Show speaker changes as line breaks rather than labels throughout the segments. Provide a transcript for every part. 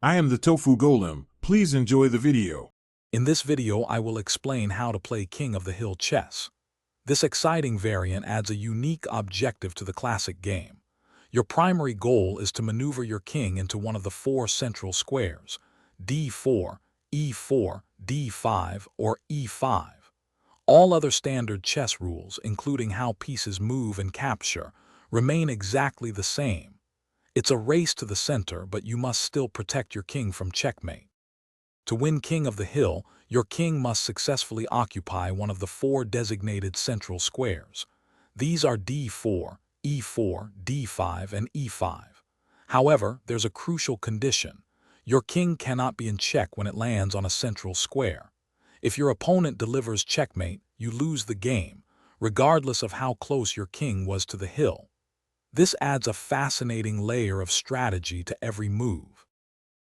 I am the Tofu Golem. Please enjoy the video.
In this video, I will explain how to play King of the Hill chess. This exciting variant adds a unique objective to the classic game. Your primary goal is to maneuver your king into one of the four central squares, d4, e4, d5, or e5. All other standard chess rules, including how pieces move and capture, remain exactly the same. It's a race to the center, but you must still protect your king from checkmate. To win King of the Hill, your king must successfully occupy one of the four designated central squares. These are d4, e4, d5, and e5. However, there's a crucial condition. Your king cannot be in check when it lands on a central square. If your opponent delivers checkmate, you lose the game, regardless of how close your king was to the hill. This adds a fascinating layer of strategy to every move.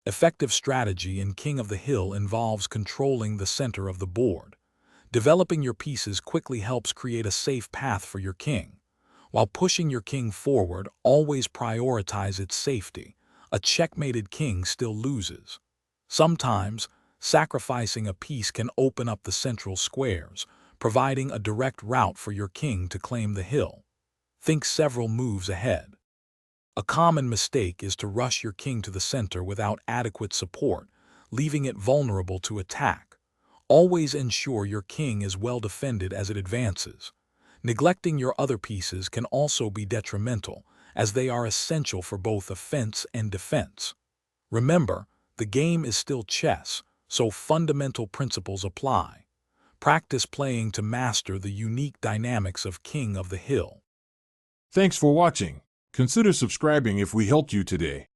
Effective strategy in King of the Hill involves controlling the center of the board. Developing your pieces quickly helps create a safe path for your king. While pushing your king forward, always prioritize its safety. A checkmated king still loses. Sometimes, sacrificing a piece can open up the central squares, providing a direct route for your king to claim the hill. Think several moves ahead. A common mistake is to rush your king to the center without adequate support, leaving it vulnerable to attack. Always ensure your king is well defended as it advances. Neglecting your other pieces can also be detrimental, as they are essential for both offense and defense. Remember, the game is still chess, so fundamental principles apply. Practice playing to master the unique dynamics of King of the Hill.
Thanks for watching. Consider subscribing if we helped you today.